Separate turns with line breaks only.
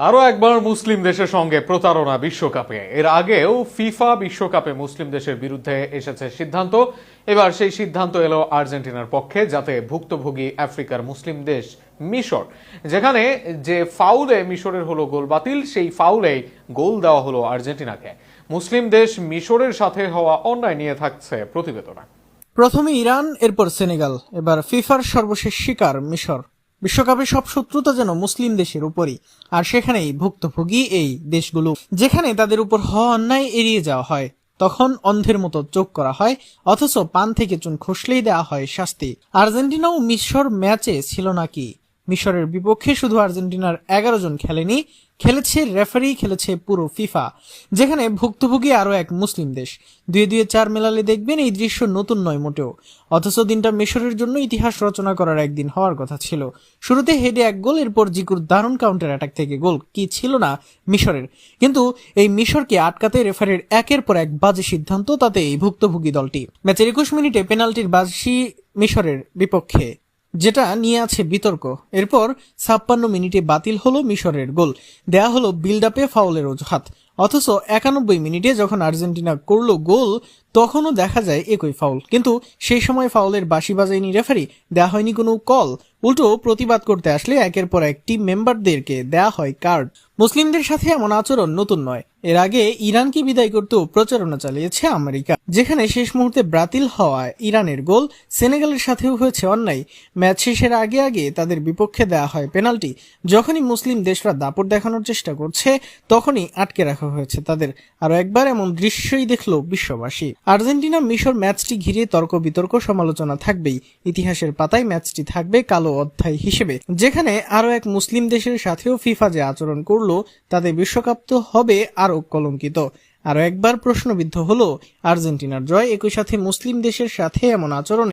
আরো একবার মুসলিম দেশের সঙ্গে প্রতারণা বিশ্বকাপে। এর আগেও ফিফা বিশ্বকাপে মুসলিম দেশের বিরুদ্ধে এসেছে সিদ্ধান্ত। এবার সেই সিদ্ধান্ত এলো আর্জেন্টিনার পক্ষে, যাতে ভুক্তভোগী আফ্রিকার মুসলিম দেশ মিশর, যেখানে যে ফাউলে মিশরের হলো গোল বাতিল, সেই ফাউলেই গোল দেওয়া হলো আর্জেন্টিনাকে। মুসলিম দেশ মিশরের সাথে হওয়া অন্যায় নিয়ে থাকছে প্রতিবেদনে।
প্রথমে ইরান, এরপর সেনেগাল, এবার ফিফার সর্বশেষ শিকার মিশর। বিশ্বকাপে সব শত্রুতা যেন মুসলিম দেশের উপরই, আর সেখানেই ভুক্তভোগী এই দেশগুলো। যেখানে তাদের উপর হওয়া অন্যায় এড়িয়ে যাওয়া হয়, তখন অন্ধের মতো চোখ করা হয়, অথচ পান থেকে চুন খসলেই দেওয়া হয় শাস্তি। আর্জেন্টিনা ও মিশর ম্যাচে ছিল নাকি? মিশরের বিপক্ষে শুধু আর্জেন্টিনার 11 জন খেলেনি, খেলেছে রেফারি, খেলেছে পুরো ফিফা, যেখানে ভুক্তভোগী আরো এক মুসলিম দেশ। 2-2-4 মেলালে দেখবেন এই দৃশ্য নতুন নয় মোটেও। অথচ দিনটা মিশরের জন্য ইতিহাস রচনা করার একদিন হওয়ার কথা ছিল। শুরুতে হেডে এক গোল, এরপর জিকুর দারুণ কাউন্টার অ্যাটাক থেকে গোল, কি ছিল না মিশরের। কিন্তু এই মিশরকে আটকাতে রেফারির একের পর এক বাজে সিদ্ধান্ত, তাতে এই ভুক্তভোগী দলটি ম্যাচের 21 মিনিটে পেনাল্টির বাজি মিশরের বিপক্ষে, যেটা নিয়ে আছে বিতর্ক। এরপর 56 মিনিটে বাতিল হলো মিশরের গোল, দেয়া হলো বিল্ড আপে ফাউলের অজুহাত। অথচ 91 মিনিটে যখন আর্জেন্টিনা করলো গোল, তখনও দেখা যায় একই ফাউল, কিন্তু সেই সময় ফাউলের বাঁশি বাজায়নি রেফারি, দেয়া হয়নি কোনো কল। উল্টো প্রতিবাদ করতে আসলে একের পর এক টিম মেম্বারদেরকে দেয়া হয় কার্ড। মুসলিমদের সাথে এমন আচরণ নতুন নয়। এর আগে ইরানকে বিদায় করতেও প্রচারণা চালিয়েছে আমেরিকা, যেখানে শেষ মুহূর্তে বাতিল হওয়ায় ইরানের গোল। সেনেগালের সাথেও হয়েছে অন্যায়। ম্যাচ শেষের আগে আগে তাদের বিপক্ষে দেওয়া হয় পেনাল্টি। যখনই মুসলিম দেশরা দাপট দেখানোর চেষ্টা করছে, তখনই আটকে রাখা হয়েছে তাদের। আরো একবার এমন দৃশ্যই দেখলো বিশ্ববাসী। আর্জেন্টিনা মিশর ম্যাচটি ঘিরে তর্ক বিতর্ক, সমালোচনা থাকবেই। ইতিহাসের পাতায় ম্যাচটি থাকবে কালো অধ্যায় হিসেবে, যেখানে আরো এক মুসলিম দেশের সাথেও ফিফা যে আচরণ করলো, তাতে বিশ্বকাপ তো হবে আরো কলঙ্কিত। আরো একবার প্রশ্নবিদ্ধ হলো আর্জেন্টিনার জয়, একই সাথে মুসলিম দেশের সাথে এমন আচরণ